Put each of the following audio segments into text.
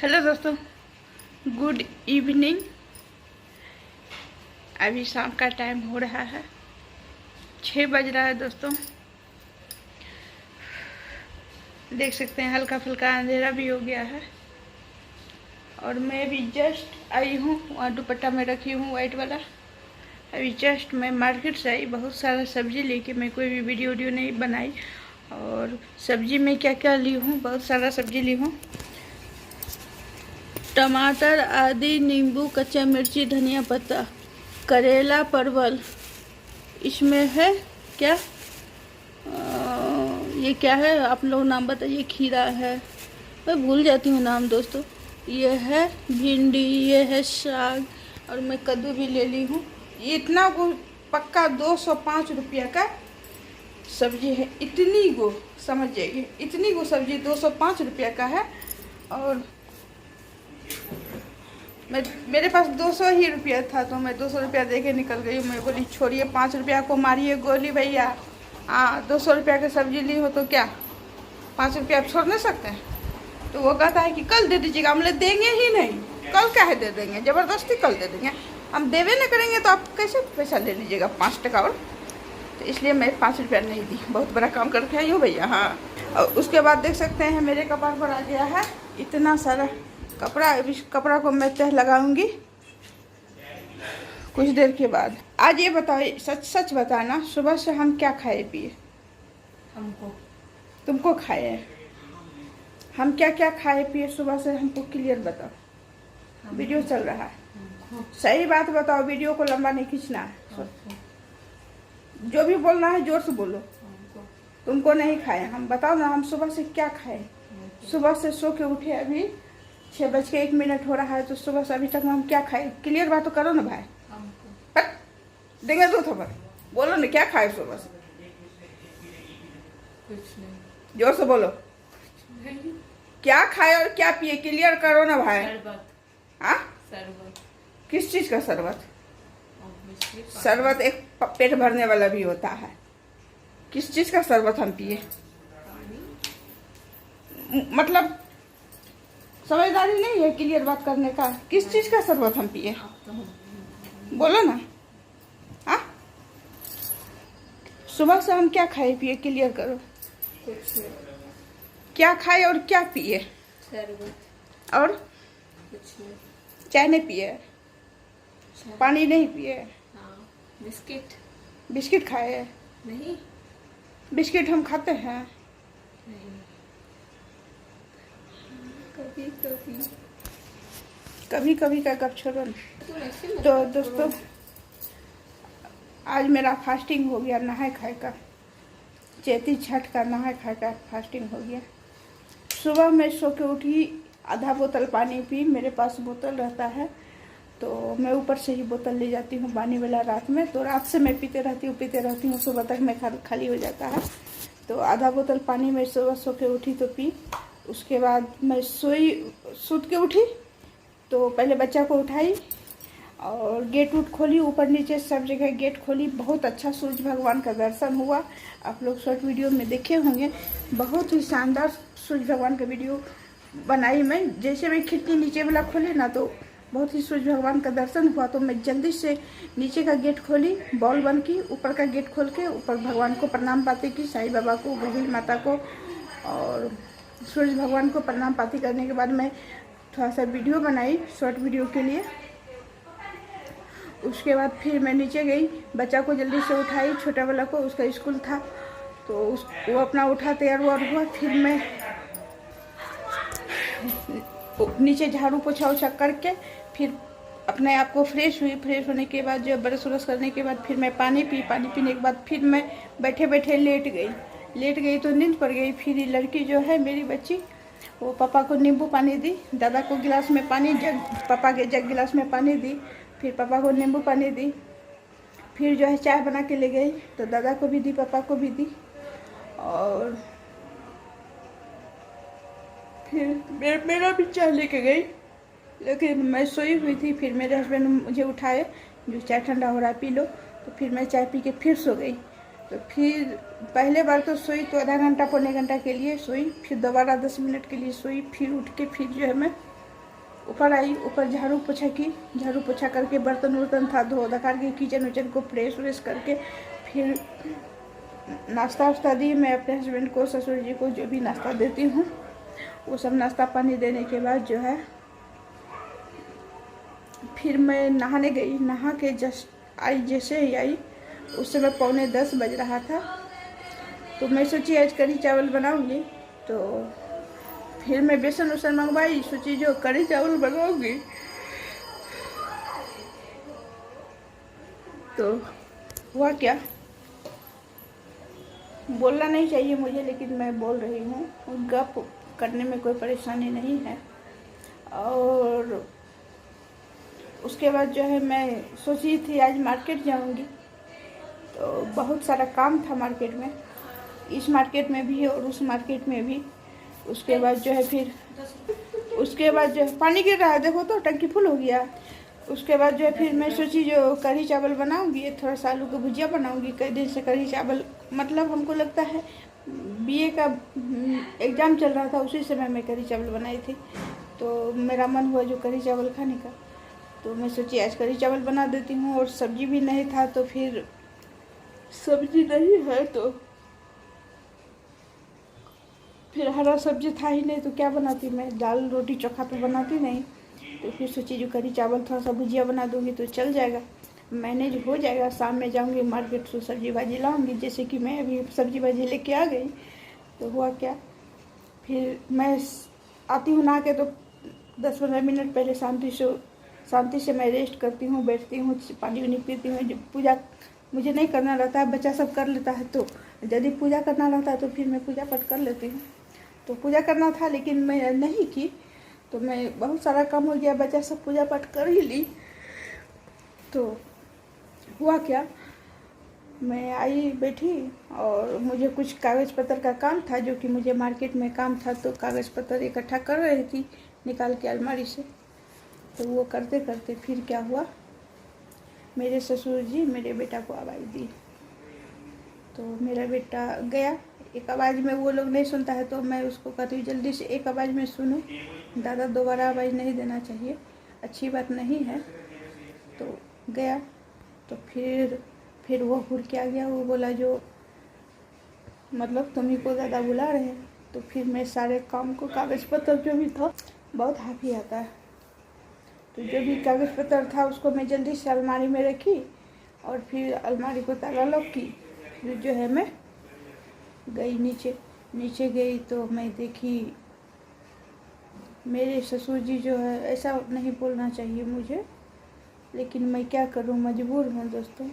Hello दोस्तों, good evening. अभी शाम का टाइम हो रहा है, 6 बज रहा है दोस्तों। देख सकते हैं हल्का फुल्का अंधेरा भी हो गया है और मैं भी जस्ट आई हूँ। वहाँ दुपट्टा में रखी हूँ वाइट वाला। अभी जस्ट मैं मार्केट से आई, बहुत सारा सब्जी लेके। मैं कोई भी वीडियो नहीं बनाई। और सब्जी में क्या क्या ली हूँ, बहुत सारा सब्जी ली हूँ। टमाटर, आदि, नींबू, कच्चा मिर्ची, धनिया पत्ता, करेला, परवल। इसमें है क्या, ये क्या है आप लोग नाम बताइए। खीरा है, मैं भूल जाती हूँ नाम दोस्तों। ये है भिंडी, ये है साग, और मैं कद्दू भी ले ली हूँ। इतना को पक्का 205 रुपया का सब्जी है। इतनी गो समझ जाइए, इतनी गो सब्जी 205 रुपया का है। और मेरे पास 200 ही रुपया था, तो मैं 200 रुपया दे के निकल गई। मैं बोली छोड़िए, 5 रुपया को मारिए गोली भैया। 200 रुपया की सब्जी ली हो तो क्या 5 रुपया आप छोड़ नहीं सकते हैं? तो वो कहता है कि कल दे दीजिएगा। हम लोग देंगे ही नहीं, कल क्या है दे देंगे, ज़बरदस्ती कल दे देंगे। हम देवे नहीं करेंगे तो आप कैसे पैसा ले लीजिएगा 5 टका और। तो इसलिए मैं 5 रुपया नहीं दी। बहुत बड़ा काम करके आई हूँ भैया। हाँ, और उसके बाद देख सकते हैं मेरे कपार पर आ गया है इतना सारा कपड़ा। इस कपड़ा को मैं तह लगाऊंगी कुछ देर के बाद। आज ये बताओ, सच सच बताना, सुबह से हम क्या खाए पिए? तुमको खाए हम क्या क्या खाए पिए सुबह से, हमको क्लियर बताओ। वीडियो चल रहा है, सही बात बताओ, वीडियो को लंबा नहीं खींचना है। जो भी बोलना है जोर से बोलो। तुमको नहीं खाए हम, बताओ ना हम सुबह से क्या खाए। सुबह से सो के उठे, अभी 6:01 हो रहा है, तो सुबह से अभी तक हम क्या खाए? क्लियर बात तो करो ना भाई। देंगे 2 थप्पड़। बोलो ना क्या खाए सुबह से, कुछ नहीं। जोर से बोलो। क्या खाए और क्या पिए, क्लियर करो ना भाई। हाँ, शरबत। किस चीज का शरबत? शरबत एक पेट भरने वाला भी होता है। किस चीज का शरबत हम पिए? मतलब समझदारी नहीं है क्लियर बात करने का। किस चीज का शरबत हम पिए, बोलो ना। हाँ, सुबह से हम क्या खाए पिए, क्लियर करो। कुछ नहीं। क्या खाए और क्या पिए? शरबत। और कुछ नहीं। चाय नहीं पिए, पानी नहीं पिए? हाँ, बिस्किट। बिस्किट खाए? नहीं। बिस्किट हम खाते हैं नहीं, कभी कभी। कभी कभी का कब छोड़ो ना। तो दोस्तों, आज मेरा फास्टिंग हो गया, नहाए खाए का, चैती छठ का नहाए खाए का फास्टिंग हो गया। सुबह मैं सो के उठी, आधा बोतल पानी पी। मेरे पास बोतल रहता है तो मैं ऊपर से ही बोतल ले जाती हूँ पानी वाला रात में। तो रात से मैं पीते रहती हूँ, सुबह तक मैं खाली हो जाता है। तो आधा बोतल पानी मैं सुबह सो के उठी तो पी। उसके बाद मैं सूत के उठी तो पहले बच्चा को उठाई और गेट उट खोली, ऊपर नीचे सब जगह गेट खोली। बहुत अच्छा सूर्य भगवान का दर्शन हुआ। आप लोग शॉर्ट वीडियो में देखे होंगे, बहुत ही शानदार सूर्य भगवान का वीडियो बनाई मैं। जैसे मैं खिड़की नीचे वाला खोली ना, तो बहुत ही सूर्य भगवान का दर्शन हुआ। तो मैं जल्दी से नीचे का गेट खोली, बॉल बन की, ऊपर का गेट खोल के ऊपर भगवान को प्रणाम पाती की, साईं बाबा को, गुहिल माता को और सूर्य भगवान को प्रणाम पाती करने के बाद मैं थोड़ा सा वीडियो बनाई शॉर्ट वीडियो के लिए। उसके बाद फिर मैं नीचे गई, बच्चा को जल्दी से उठाई, छोटा वाला को, उसका स्कूल था तो वो अपना उठा, तैयार हुआ। फिर मैं नीचे झाड़ू पोछा उछा करके फिर अपने आप को फ्रेश हुई। फ्रेश होने के बाद जो ब्रश व्रश करने के बाद फिर मैं पानी पानी पीने के बाद फिर मैं बैठे बैठे लेट गई तो नींद पड़ गई। फिर ये लड़की जो है मेरी बच्ची, वो पापा को नींबू पानी दी, दादा को गिलास में पानी, पापा के जग गिलास में पानी दी, फिर पापा को नींबू पानी दी। फिर जो है चाय बना के ले गई, तो दादा को भी दी, पापा को भी दी। और फिर मेरा भी चाय लेके गई, लेकिन मैं सोई हुई थी। फिर मेरे हस्बैंड मुझे उठाए, जो चाय ठंडा हो रहा है पी लो। तो फिर मैं चाय पी के फिर सो गई। तो फिर पहले बार तो सोई तो आधा घंटा पौने घंटा के लिए सोई, फिर दोबारा 10 मिनट के लिए सोई। फिर उठ के फिर जो है मैं ऊपर आई, ऊपर झाड़ू पोछा की, झाड़ू पोछा करके बर्तन वर्तन था धो धा के किचन विचन को फ्रेश व्रेश करके फिर नाश्ता वास्ता दी। मैं अपने हस्बैंड को, ससुर जी को जो भी नाश्ता देती हूँ वो सब नाश्ता पानी देने के बाद जो है फिर मैं नहाने गई। नहा के जस्ट आई, जैसे ही आई उस समय 9:45 बज रहा था। तो मैं सोची आज कढ़ी चावल बनाऊंगी, तो फिर मैं बेसन उसन मंगवाई, सोची जो कढ़ी चावल बनाऊंगी। तो हुआ क्या, बोलना नहीं चाहिए मुझे लेकिन मैं बोल रही हूँ। गप करने में कोई परेशानी नहीं है। और उसके बाद जो है मैं सोची थी आज मार्केट जाऊंगी, तो बहुत सारा काम था मार्केट में, इस मार्केट में भी और उस मार्केट में भी। उसके बाद जो है फिर उसके बाद जो है पानी गिर रहा है, देखो तो टंकी फुल हो गया। उसके बाद जो है फिर मैं सोची जो कढ़ी चावल बनाऊंगी, थोड़ा सा आलू की भुजिया बनाऊंगी। कई दिन से कढ़ी चावल, मतलब हमको लगता है बीए का एग्ज़ाम चल रहा था, उसी समय मैं कढ़ी चावल बनाई थी। तो मेरा मन हुआ जो कढ़ी चावल खाने का, तो मैं सोची आज कढ़ी चावल बना देती हूँ। और सब्जी भी नहीं था, तो फिर सब्जी नहीं है तो फिर हरा सब्जी था ही नहीं तो क्या बनाती, मैं दाल रोटी चोखा तो बनाती नहीं। तो फिर सोची जो कढ़ी चावल थोड़ा सा भुजिया बना दूंगी तो चल जाएगा, मैनेज हो जाएगा। शाम में जाऊंगी मार्केट से सब्जी भाजी लाऊंगी, जैसे कि मैं अभी सब्जी भाजी लेके आ गई। तो हुआ क्या, फिर मैं आती हूँ नहा के, तो 10-15 मिनट पहले शांति से मैं रेस्ट करती हूँ, बैठती हूँ, पानी वानी पीती हूँ। जब पूजा मुझे नहीं करना रहता है, बच्चा सब कर लेता है, तो यदि पूजा करना रहता है तो फिर मैं पूजा पाठ कर लेती हूँ। तो पूजा करना था लेकिन मैं नहीं की, तो मैं बहुत सारा काम हो गया, बच्चा सब पूजा पाठ कर ही ली। तो हुआ क्या, मैं आई बैठी और मुझे कुछ कागज़ पत्र का काम था, जो कि मुझे मार्केट में काम था। तो कागज़ पत्र इकट्ठा कर रही थी निकाल के अलमारी से। तो वो करते करते फिर क्या हुआ, मेरे ससुर जी मेरे बेटा को आवाज़ दी। तो मेरा बेटा गया, एक आवाज़ में वो लोग नहीं सुनता है, तो मैं उसको कहती हूँ जल्दी से एक आवाज़ में सुनो, दादा दोबारा आवाज़ नहीं देना चाहिए, अच्छी बात नहीं है। तो गया, तो फिर वो घूर के आ गया। वो बोला जो मतलब तुम्ही को दादा बुला रहे हैं। तो फिर मैं सारे काम को, कागज़ पत्र जो भी था, बहुत हाफी आता है, तो जो भी कागज़ पत्र था उसको मैं जल्दी से अलमारी में रखी और फिर अलमारी को ताला लॉक की। फिर जो है मैं गई नीचे गई, तो मैं देखी मेरे ससुर जी जो है, ऐसा नहीं बोलना चाहिए मुझे, लेकिन मैं क्या करूं, मजबूर हूं दोस्तों।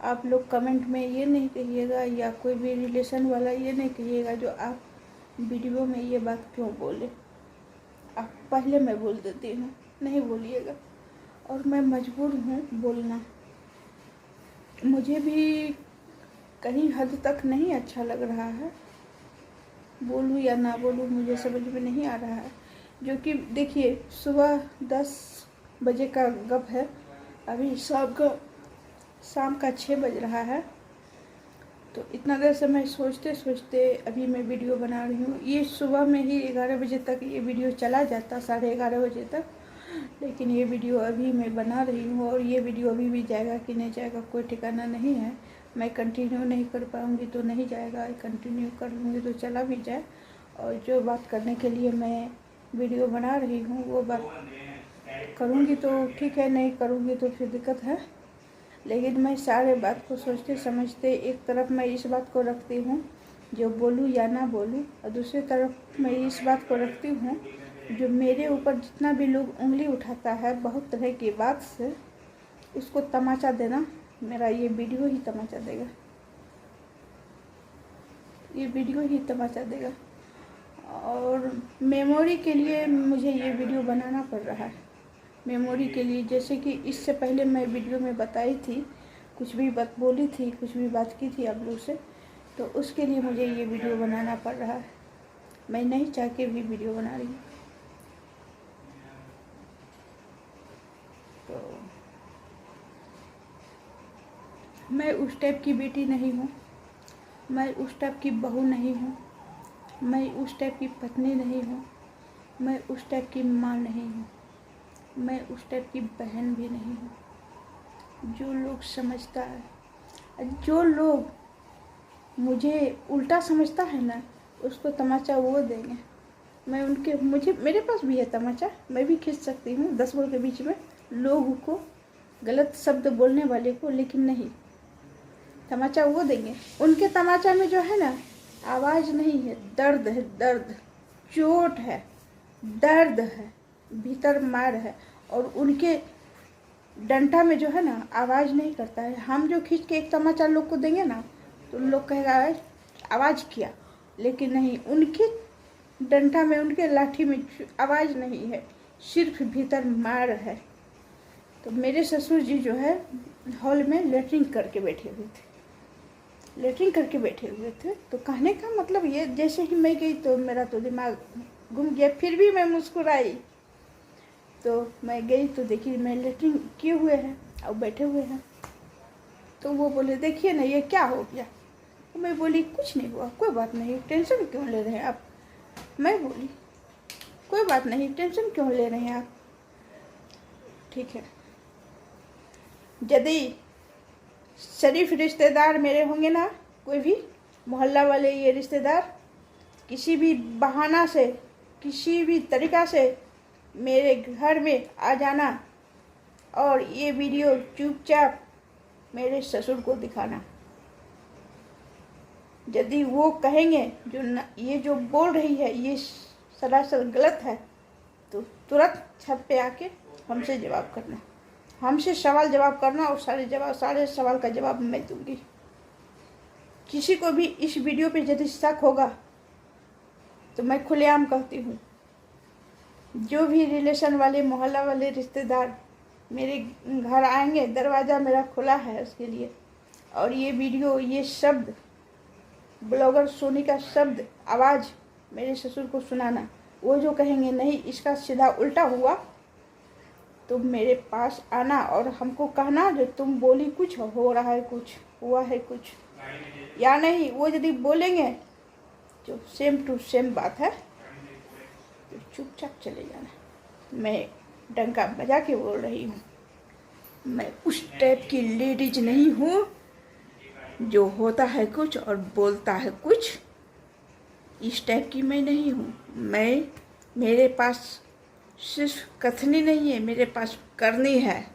आप लोग कमेंट में ये नहीं कहिएगा, या कोई भी रिलेशन वाला ये नहीं कहिएगा जो आप वीडियो में ये बात क्यों बोले। आप पहले मैं बोल देती हूँ, नहीं बोलिएगा। और मैं मजबूर हूँ बोलना, मुझे भी कहीं हद तक नहीं अच्छा लग रहा है, बोलूँ या ना बोलूँ मुझे समझ में नहीं आ रहा है। जो कि देखिए सुबह 10 बजे का गप है, अभी शाम का 6 बज रहा है। तो इतना देर से मैं सोचते अभी मैं वीडियो बना रही हूँ। ये सुबह में ही 11 बजे तक ये वीडियो चला जाता, 11:30 बजे तक, लेकिन ये वीडियो अभी मैं बना रही हूँ। और ये वीडियो अभी भी जाएगा कि नहीं जाएगा कोई ठिकाना नहीं है। मैं कंटिन्यू नहीं कर पाऊँगी तो नहीं जाएगा, कंटिन्यू कर लूँगी तो चला भी जाए। और जो बात करने के लिए मैं वीडियो बना रही हूँ वो बात करूँगी तो ठीक है, नहीं करूँगी तो फिर दिक्कत है। लेकिन मैं सारे बात को सोचते समझते एक तरफ मैं इस बात को रखती हूँ जो बोलूँ या ना बोलूँ, और दूसरी तरफ मैं इस बात को रखती हूँ जो मेरे ऊपर जितना भी लोग उंगली उठाता है बहुत तरह की बात से, उसको तमाचा देना, मेरा ये वीडियो ही तमाचा देगा, ये वीडियो ही तमाचा देगा। और मेमोरी के लिए मुझे ये वीडियो बनाना पड़ रहा है, मेमोरी के लिए। जैसे कि इससे पहले मैं वीडियो में बताई थी, कुछ भी बात बोली थी, कुछ भी बात की थी आप लोग से, तो उसके लिए मुझे ये वीडियो बनाना पड़ रहा है। मैं नहीं चाह के भी वीडियो बना रही हूँ। तो मैं उस टाइप की बेटी नहीं हूँ, मैं उस टाइप की बहू नहीं हूँ, मैं उस टाइप की पत्नी नहीं हूँ, मैं उस टाइप की माँ नहीं हूँ। मैं उस टाइप की बहन भी नहीं हूँ। जो लोग समझता है, जो लोग मुझे उल्टा समझता है ना, उसको तमाचा वो देंगे। मैं उनके मेरे पास भी है तमाचा, मैं भी खींच सकती हूँ 10 बोल के बीच में लोगों को, गलत शब्द बोलने वाले को, लेकिन नहीं, तमाचा वो देंगे। उनके तमाचा में जो है ना, आवाज़ नहीं है, दर्द है, दर्द, चोट है, दर्द है, भीतर मार है। और उनके डंडा में जो है ना, आवाज़ नहीं करता है। हम जो खींच के एक तमाचा लोग को देंगे ना, तो लोग कहेगा आवाज़ किया, लेकिन नहीं, उनके डंडा में, उनके लाठी में आवाज़ नहीं है, सिर्फ भीतर मार है। तो मेरे ससुर जी जो है हॉल में लेटरिन करके बैठे हुए थे, लेटरिन करके बैठे हुए थे। तो कहने का मतलब ये, जैसे ही मैं गई तो मेरा तो दिमाग घूम गया, फिर भी मैं मुस्कुराई। तो मैं गई तो देखी मैं लेटरिन किए हुए हैं और बैठे हुए हैं। तो वो बोले देखिए ना ये क्या हो गया। तो मैं बोली कुछ नहीं हुआ, कोई बात नहीं, टेंशन क्यों ले रहे हैं आप। मैं बोली कोई बात नहीं, टेंशन क्यों ले रहे हैं आप, ठीक है। यदि शरीफ रिश्तेदार मेरे होंगे ना, कोई भी मोहल्ला वाले ये रिश्तेदार, किसी भी बहाना से, किसी भी तरीक़ा से मेरे घर में आ जाना और ये वीडियो चुपचाप मेरे ससुर को दिखाना। यदि वो कहेंगे ये जो बोल रही है ये सरासर गलत है, तो तुरंत छत पे आके हमसे जवाब करना, हमसे सवाल जवाब करना, और सारे सवाल का जवाब मैं दूंगी। किसी को भी इस वीडियो पे यदि शक होगा तो मैं खुलेआम कहती हूँ, जो भी रिलेशन वाले, मोहल्ला वाले रिश्तेदार मेरे घर आएंगे, दरवाज़ा मेरा खुला है उसके लिए। और ये वीडियो, ये शब्द, ब्लॉगर सोनी का शब्द, आवाज़ मेरे ससुर को सुनाना। वो जो कहेंगे नहीं इसका सीधा उल्टा हुआ, तो मेरे पास आना और हमको कहना जो तुम बोली कुछ, हो रहा है कुछ, हुआ है कुछ, या नहीं। वो यदि बोलेंगे जो सेम टू सेम बात है, तो चुपचाप चले जाना। मैं डंका बजा के बोल रही हूँ, मैं उस टाइप की लेडीज नहीं हूँ जो होता है कुछ और बोलता है कुछ। इस टाइप की मैं नहीं हूँ। मेरे पास सिर्फ कथनी नहीं है, मेरे पास करनी है।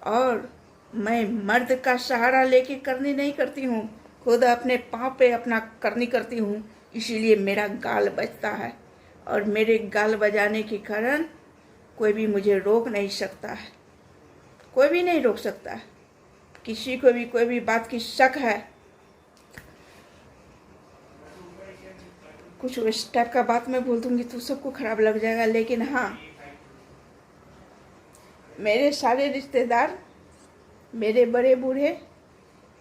और मैं मर्द का सहारा लेके करनी नहीं करती हूँ, खुद अपने पाँव पे अपना करनी करती हूँ। इसीलिए मेरा गाल बजता है, और मेरे गाल बजाने के कारण कोई भी मुझे रोक नहीं सकता है, कोई भी नहीं रोक सकता है। किसी को भी कोई भी बात की शक है, कुछ इस टाइप का बात मैं बोल दूंगी तो सबको खराब लग जाएगा। लेकिन हाँ, मेरे सारे रिश्तेदार, मेरे बड़े बूढ़े,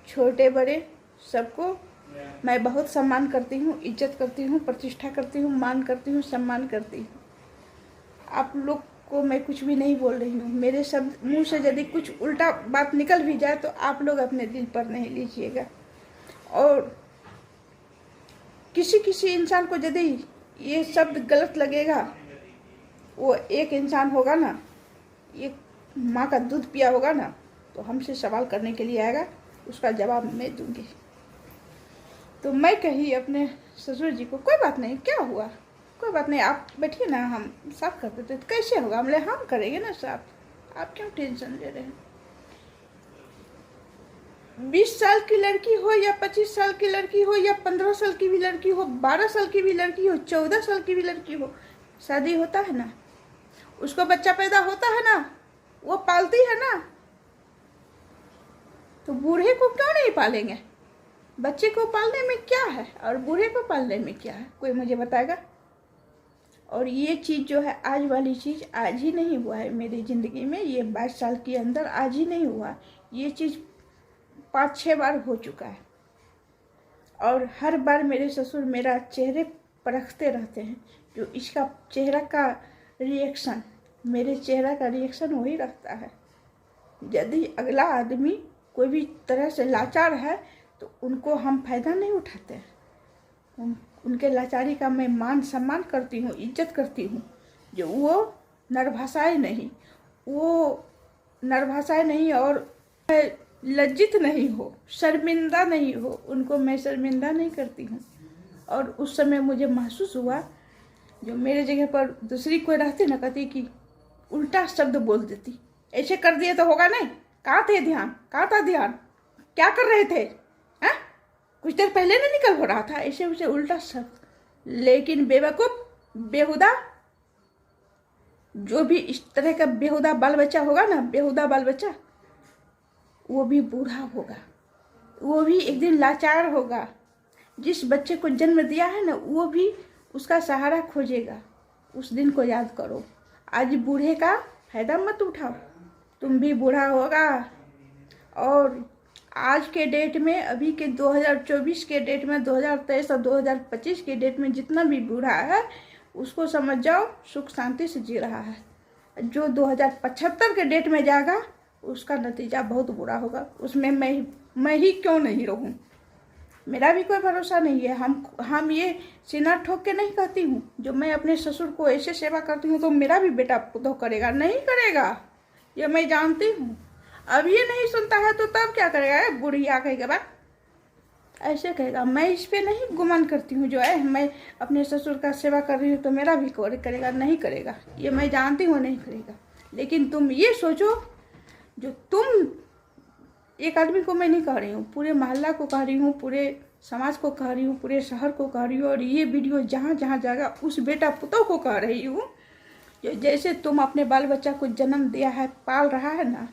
छोटे बड़े, सबको मैं बहुत सम्मान करती हूँ, इज्जत करती हूँ, प्रतिष्ठा करती हूँ, मान करती हूँ, सम्मान करती हूँ। आप लोग को मैं कुछ भी नहीं बोल रही हूँ। मेरे शब्द मुंह से यदि कुछ उल्टा बात निकल भी जाए तो आप लोग अपने दिल पर नहीं लीजिएगा। और किसी इंसान को यदि ये शब्द गलत लगेगा, वो एक इंसान होगा ना, ये माँ का दूध पिया होगा ना, तो हमसे सवाल करने के लिए आएगा, उसका जवाब मैं दूंगी। तो मैं कही अपने ससुर जी को, कोई बात नहीं, क्या हुआ, कोई बात नहीं, आप बैठिए ना, हम साफ कर देते। तो कैसे होगा, हम करेंगे ना साफ, आप क्यों टेंशन ले रहे हैं। 20 साल की लड़की हो या 25 साल की लड़की हो या 15 साल की भी लड़की हो, 12 साल की भी लड़की हो, 14 साल की भी लड़की हो, शादी होता है ना, उसको बच्चा पैदा होता है ना, वो पालती है ना। तो बूढ़े को क्यों नहीं पालेंगे। बच्चे को पालने में क्या है और बूढ़े को पालने में क्या है, कोई मुझे बताएगा। और ये चीज़ जो है, आज वाली चीज़ आज ही नहीं हुआ है मेरी ज़िंदगी में, ये 22 साल के अंदर आज ही नहीं हुआ। ये चीज़ 5-6 बार हो चुका है। और हर बार मेरे ससुर मेरा चेहरे परखते रहते हैं, जो इसका चेहरा का रिएक्शन, मेरे चेहरा का रिएक्शन वही रहता है। यदि अगला आदमी कोई भी तरह से लाचार है तो उनको हम फायदा नहीं उठाते हैं। उनके लाचारी का मैं मान सम्मान करती हूँ, इज्जत करती हूँ। जो वो नरभाषाएं नहीं, वो नरभाषाएं नहीं और लज्जित नहीं हो, शर्मिंदा नहीं हो, उनको मैं शर्मिंदा नहीं करती हूँ। और उस समय मुझे महसूस हुआ, जो मेरे जगह पर दूसरी कोई रहती ना, कहती कि उल्टा शब्द बोल देती, ऐसे कर दिए तो होगा नहीं, कहाँ थे ध्यान, कहाँ था ध्यान, क्या कर रहे थे, हैं? कुछ देर पहले ना निकल हो रहा था, ऐसे उसे उल्टा शब्द। लेकिन बेवकूफ, बेहुदा, जो भी इस तरह का बेहुदा बाल बच्चा होगा ना, बेहुदा बाल बच्चा, वो भी बूढ़ा होगा, वो भी एक दिन लाचार होगा। जिस बच्चे को जन्म दिया है ना, वो भी उसका सहारा खोजेगा। उस दिन को याद करो। आज बूढ़े का फायदा मत उठाओ, तुम भी बूढ़ा होगा। और आज के डेट में, अभी के 2024 के डेट में, 2023 और 2025 के डेट में जितना भी बूढ़ा है, उसको समझ जाओ सुख शांति से जी रहा है। जो 2075 के डेट में जाएगा, उसका नतीजा बहुत बुरा होगा। उसमें मैं ही क्यों नहीं रहूं? मेरा भी कोई भरोसा नहीं है। हम ये सीना ठोक के नहीं कहती हूँ, जो मैं अपने ससुर को ऐसे सेवा करती हूँ तो मेरा भी बेटा पुतोह करेगा, नहीं करेगा, ये मैं जानती हूँ। अब ये नहीं सुनता है तो तब क्या करेगा? बुढ़िया कहेगा, बात ऐसे कहेगा। मैं इस पे नहीं गुमान करती हूँ, जो है मैं अपने ससुर का सेवा कर रही हूँ तो मेरा भी करेगा, नहीं करेगा, ये मैं जानती हूँ नहीं करेगा। लेकिन तुम ये सोचो, जो तुम, एक आदमी को मैं नहीं कह रही हूँ, पूरे मोहल्ला को कह रही हूँ, पूरे समाज को कह रही हूँ, पूरे शहर को कह रही हूँ, और ये वीडियो जहाँ जहाँ जाएगा उस बेटा पुतोह को कह रही हूँ, जैसे तुम अपने बाल बच्चा को जन्म दिया है, पाल रहा है ना,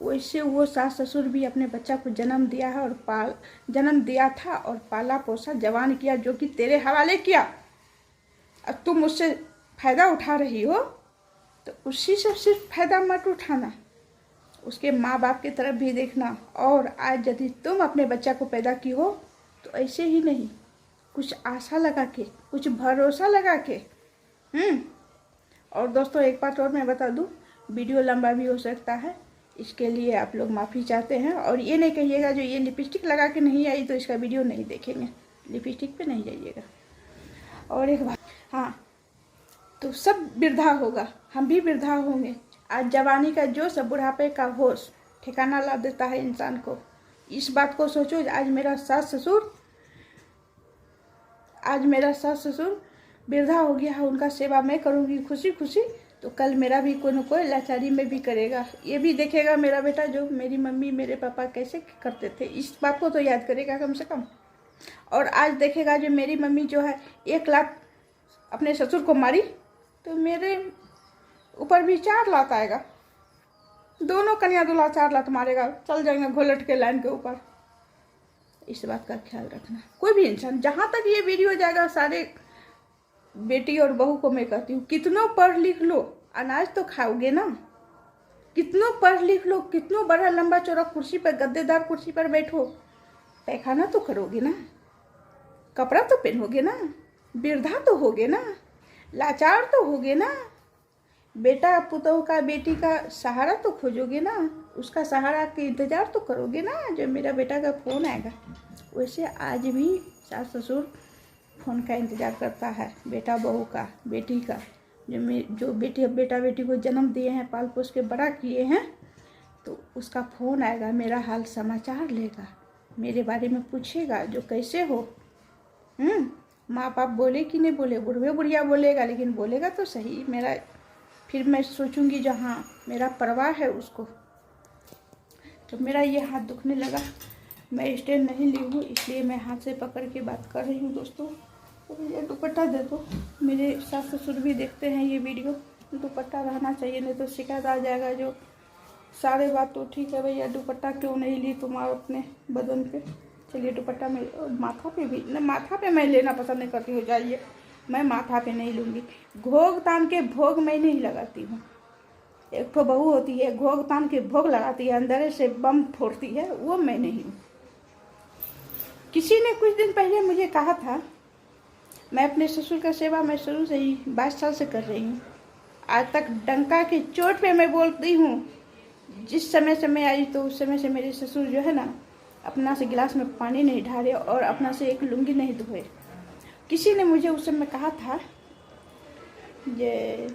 वैसे वो सास ससुर भी अपने बच्चा को जन्म दिया है और जन्म दिया था और पाला पोसा जवान किया, जो कि तेरे हवाले किया। अब तुम उससे फायदा उठा रही हो तो उसी से सिर्फ फायदा मत उठाना, उसके माँ बाप की तरफ भी देखना। और आज यदि तुम अपने बच्चा को पैदा की हो तो ऐसे ही नहीं, कुछ आशा लगा के, कुछ भरोसा लगा के। और दोस्तों एक बात और मैं बता दूं, वीडियो लंबा भी हो सकता है, इसके लिए आप लोग माफ़ी चाहते हैं। और ये नहीं कहिएगा जो ये लिपस्टिक लगा के नहीं आई तो इसका वीडियो नहीं देखेंगे, लिपस्टिक पे नहीं जाइएगा। और एक बात, हाँ, तो सब वृद्धा होगा, हम भी वृद्धा होंगे। आज जवानी का जोश, बुढ़ापे का होश ठिकाना ला देता है इंसान को। इस बात को सोचो, आज मेरा सास ससुर वृद्धा हो गया है, उनका सेवा मैं करूँगी खुशी खुशी, तो कल मेरा भी कोई न कोई लाचारी में भी करेगा। ये भी देखेगा मेरा बेटा जो मेरी मम्मी मेरे पापा कैसे करते थे, इस बात को तो याद करेगा कम से कम। और आज देखेगा जो मेरी मम्मी जो है 1 लाख अपने ससुर को मारी, तो मेरे ऊपर भी 4 लात आएगा। दोनों कन्या दूल्हा 4 लात मारेगा, चल जाएंगे घोलट के लाइन के ऊपर। इस बात का ख्याल रखना। कोई भी इंसान, जहाँ तक ये वीडियो जाएगा, सारे बेटी और बहू को मैं कहती हूँ, कितनों पढ़ लिख लो, अनाज तो खाओगे ना। कितनों पढ़ लिख लो, कितनों बड़ा लंबा चौड़ा कुर्सी पर, गद्देदार कुर्सी पर बैठो, पैखाना तो करोगे ना, कपड़ा तो पहनोगे ना, वृद्धा तो होगे ना, लाचार तो होगे ना। बेटा पुतोह का, बेटी का सहारा तो खोजोगे ना, उसका सहारा के इंतजार तो करोगे ना, जब मेरा बेटा का फ़ोन आएगा। वैसे आज भी सास ससुर फ़ोन का इंतज़ार करता है, बेटा बहू का, बेटी का, जो बेटा बेटी को जन्म दिए हैं, पाल पोस के बड़ा किए हैं, तो उसका फ़ोन आएगा, मेरा हाल समाचार लेगा, मेरे बारे में पूछेगा जो कैसे हो। माँ बाप बोले कि नहीं बोले, बुढ़वे बुढ़िया बोलेगा, लेकिन बोलेगा तो सही मेरा। फिर मैं सोचूंगी जहाँ मेरा परवाह है उसको। तो मेरा ये हाथ दुखने लगा, मैं स्टैंड नहीं ली हूँ, इसलिए मैं हाथ से पकड़ के बात कर रही हूँ दोस्तों। तो ये दुपट्टा दे दो, मेरे सास ससुर भी देखते हैं ये वीडियो, दुपट्टा रहना चाहिए, नहीं तो शिकायत आ जाएगा। जो सारे बात तो ठीक है भैया, दुपट्टा क्यों नहीं ली तुम अपने बदन पे। चलिए दुपट्टा में, माथा पे भी न, माथा पे मैं लेना पसंद नहीं करती हूँ, जाइए, मैं माथा पे नहीं लूँगी। घोग तान के भोग मैं नहीं लगाती हूँ। एक तो बहू होती है, घोग तान के भोग लगाती है, अंदर से बम फोड़ती है, वो मैं नहीं हूँ। किसी ने कुछ दिन पहले मुझे कहा था, मैं अपने ससुर का सेवा मैं शुरू से ही 22 साल से कर रही हूँ, आज तक डंका की चोट पे मैं बोलती हूँ। जिस समय से मैं आई तो उस समय से मेरे ससुर जो है ना, अपना से गिलास में पानी नहीं ढारे और अपना से एक लुंगी नहीं धोए। किसी ने मुझे उस समय कहा था, ये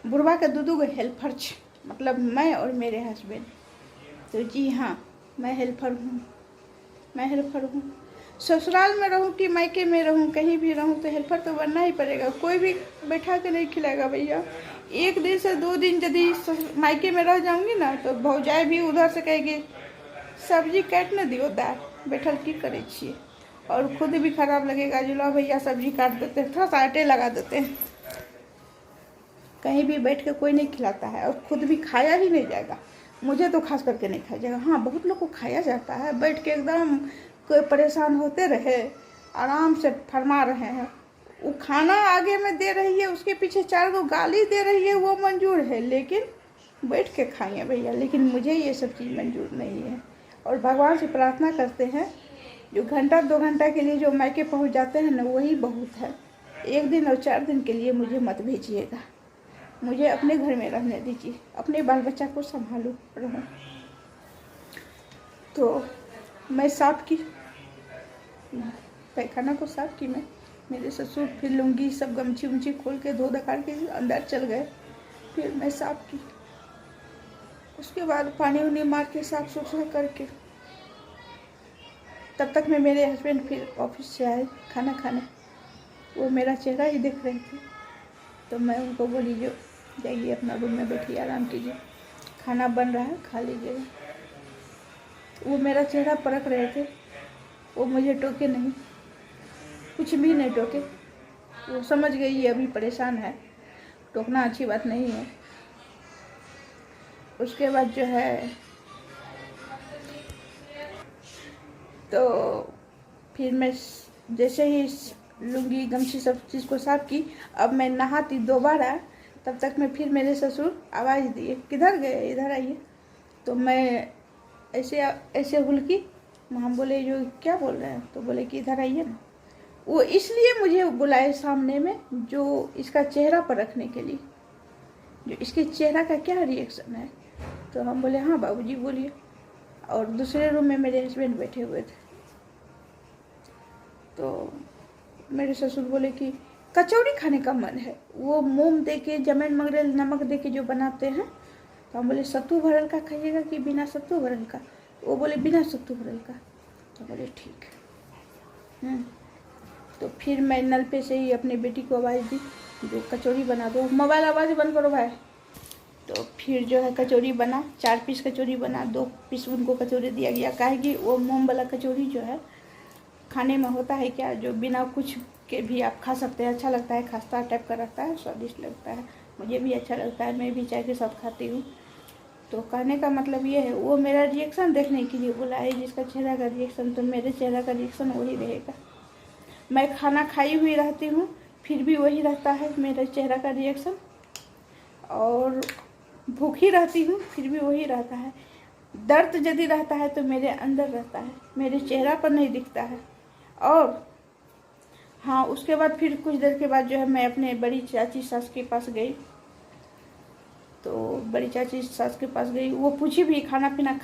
बुढ़वा के दो गो हेल्पर छ, मतलब मैं और मेरे हस्बैंड। तो जी हाँ, मैं हेल्पर हूँ। ससुराल में रहूँ कि मायके में रहूँ, कहीं भी रहूँ तो हेल्पर तो बनना ही पड़ेगा। कोई भी बैठा के नहीं खिलाएगा भैया। एक दिन से 2 दिन यदि मायके में रह जाऊँगी ना तो भौजाई भी उधर से कहेगी सब्जी काट न दियो दाल, बैठल की करे छिए। और खुद भी खराब लगेगा, जो लो भैया सब्जी काट देते हैं, थोड़ा सा आटे लगा देते हैं। कहीं भी बैठ के कोई नहीं खिलाता है और खुद भी खाया ही नहीं जाएगा। मुझे तो खास करके नहीं खाया जाएगा। हाँ, बहुत लोग को खाया जाता है, बैठ के एकदम कोई परेशान होते रहे, आराम से फरमा रहे हैं। वो खाना आगे में दे रही है, उसके पीछे 4 गो गाली दे रही है, वो मंजूर है, लेकिन बैठ के खाइए भैया। लेकिन मुझे ये सब चीज़ मंजूर नहीं है। और भगवान से प्रार्थना करते हैं, जो घंटा 2 घंटा के लिए जो मायके पहुंच जाते हैं ना, वही बहुत है। 1 दिन और 4 दिन के लिए मुझे मत भेजिएगा। मुझे अपने घर में रहने दीजिए, अपने बाल बच्चा को संभालूं रहूं। तो मैं साफ की पैखाना को साफ की मैं। मेरे ससुर फिर लुंगी सब गमछी उमछी खोल के धो धकार के अंदर चल गए। फिर मैं साफ की, उसके बाद पानी उनी मार के साफ सुथरा करके, तब तक में मेरे हस्बैंड फिर ऑफिस से आए खाना खाने। वो मेरा चेहरा ही देख रहे थे, तो मैं उनको बोली जो जाइए अपना रूम में बैठिए, आराम कीजिए, खाना बन रहा है खा लीजिएगा। वो मेरा चेहरा परख रहे थे। वो मुझे टोके नहीं, कुछ भी नहीं टोके। वो समझ गई ये अभी परेशान है, टोकना अच्छी बात नहीं है। उसके बाद जो है तो फिर मैं जैसे ही लुंगी गमछी सब चीज़ को साफ की, अब मैं नहाती दोबारा, तब तक में फिर मेरे ससुर आवाज़ दिए, किधर गए, इधर आइए। तो मैं ऐसे हुल्की, हम बोले जो क्या बोल रहे हैं, तो बोले कि इधर आइए ना। वो इसलिए मुझे बुलाए सामने में, जो इसका चेहरा पर रखने के लिए, जो इसके चेहरा का क्या रिएक्शन है। तो हम बोले हाँ बाबूजी बोलिए। और दूसरे रूम में मेरे हस्बैंड बैठे हुए थे। तो मेरे ससुर बोले कि कचौड़ी खाने का मन है। वो मूंग दे के, जमैन मंगरेल नमक दे के जो बनाते हैं। तो हम बोले सत्तू भरल का खाइएगा कि बिना सत्तू भरल का। वो बोले बिना सत्तू भरल का। तो बोले ठीक है। तो फिर मैं नल पे से ही अपने बेटी को आवाज़ दी जो कचौड़ी बना दो, मोबाइल आवाज़ बंद करो भाई। तो फिर जो है कचौड़ी बना, 4 पीस कचौड़ी बना, 2 पीस उनको कचौड़ी दिया गया। काहे कि वो मूंग वाला कचौड़ी जो है खाने में होता है क्या, जो बिना कुछ के भी आप खा सकते हैं, अच्छा लगता है, खस्ता टाइप का रहता है, स्वादिष्ट लगता है। मुझे भी अच्छा लगता है, मैं भी चाय के साथ खाती हूँ। तो कहने का मतलब ये है, वो मेरा रिएक्शन देखने के लिए बोला है, जिसका चेहरा का रिएक्शन, तो मेरे चेहरा का रिएक्शन वही रहेगा। मैं खाना खाई हुई रहती हूँ, फिर भी वही रहता है मेरे चेहरा का रिएक्शन। और भूखी रहती हूँ, फिर भी वही रहता है। दर्द यदि रहता है तो मेरे अंदर रहता है, मेरे चेहरा पर नहीं दिखता है। और हाँ, उसके बाद फिर कुछ देर के बाद जो है मैं अपने बड़ी चाची सास के पास गई। तो बड़ी चाची सास के पास गई, वो पूछी भी खाना पीना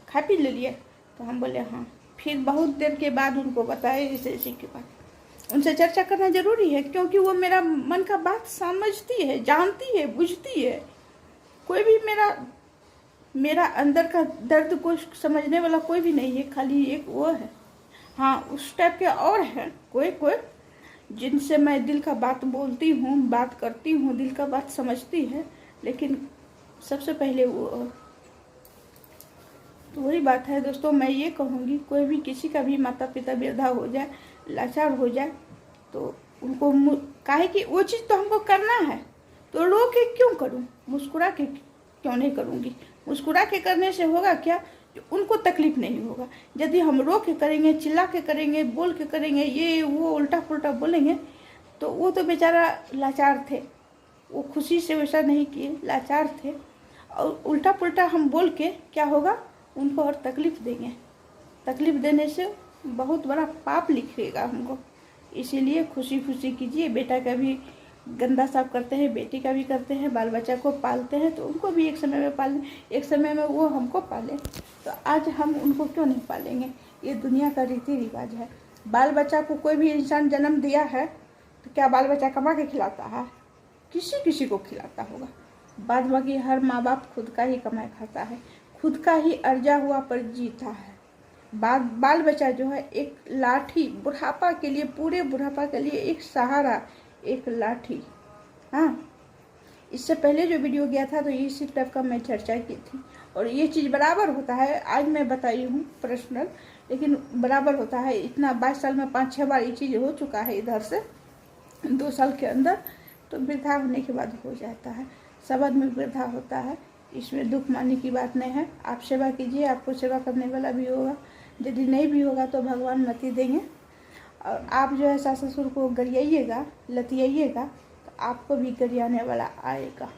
खा पी ले लिए। तो हम बोले हाँ। फिर बहुत देर के बाद उनको बताया इसी के बाद। उनसे चर्चा करना ज़रूरी है, क्योंकि वो मेरा मन का बात समझती है, जानती है, बुझती है। कोई भी मेरा अंदर का दर्द को समझने वाला कोई भी नहीं है, खाली एक वो है। हाँ, उस टाइप के और हैं कोई जिनसे मैं दिल का बात बोलती हूँ, बात करती हूँ, दिल का बात समझती है, लेकिन सबसे पहले वो। तो वही बात है दोस्तों, मैं ये कहूँगी, कोई भी किसी का भी माता पिता वृद्धा हो जाए, लाचार हो जाए, तो उनको काहे कि वो चीज़ तो हमको करना है, तो रो के क्यों करूँ, मुस्कुरा के क्यों नहीं करूँगी। मुस्कुरा के करने से होगा क्या, उनको तकलीफ नहीं होगा। यदि हम रो के करेंगे, चिल्ला के करेंगे, बोल के करेंगे, ये वो उल्टा पुल्टा बोलेंगे, तो वो तो बेचारा लाचार थे, वो खुशी से वैसा नहीं किए, लाचार थे। और उल्टा पुल्टा हम बोल के क्या होगा, उनको और तकलीफ देंगे। तकलीफ देने से बहुत बड़ा पाप लिखेगा हमको। इसीलिए खुशी खुशी कीजिए। बेटा का भी गंदा साफ करते हैं, बेटी का भी करते हैं, बाल बच्चा को पालते हैं, तो उनको भी एक समय में पालें, एक समय में वो हमको पालें। तो आज हम उनको क्यों नहीं पालेंगे। ये दुनिया का रीति रिवाज है। बाल बच्चा को कोई भी इंसान जन्म दिया है तो क्या बाल बच्चा कमा के खिलाता है, किसी किसी को खिलाता होगा। बाद बाकी हर माँ बाप खुद का ही कमाई खाता है, खुद का ही अर्जा हुआ पर जीता है। बाल बच्चा जो है एक लाठी, बुढ़ापा के लिए, पूरे बुढ़ापा के लिए एक सहारा, एक लाठी। हाँ, इससे पहले जो वीडियो गया था तो इसी टाइप का मैं चर्चा की थी, और ये चीज़ बराबर होता है। आज मैं बताई हूँ पर्सनल, लेकिन बराबर होता है। इतना 22 साल में 5-6 बार ये चीज़ हो चुका है, इधर से 2 साल के अंदर। तो वृद्धा होने के बाद हो जाता है, सब आदमी वृद्धा होता है, इसमें दुख मानने की बात नहीं है। आप सेवा कीजिए, आपको सेवा करने वाला भी होगा, यदि नहीं भी होगा तो भगवान मति देंगे। और आप जो है सास ससुर को गरियाइएगा, लतियाइएगा, तो आपको भी गरियाने वाला आएगा,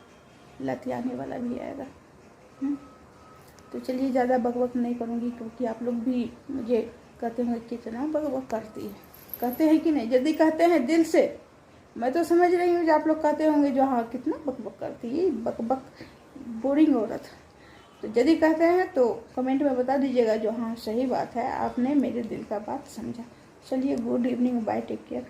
लतियाने वाला भी आएगा। तो चलिए, ज़्यादा बकबक नहीं करूँगी, क्योंकि आप लोग भी मुझे कहते होंगे कितना बकबक करती है। कहते हैं कि नहीं? यदि कहते हैं दिल से, मैं तो समझ रही हूँ जो आप लोग कहते होंगे जो हाँ कितना बकबक करती है, बकबक बोरिंग औरत। तो यदि कहते हैं तो कमेंट में बता दीजिएगा जो हाँ सही बात है, आपने मेरे दिल का बात समझा। चलिए, good evening, bye, take care.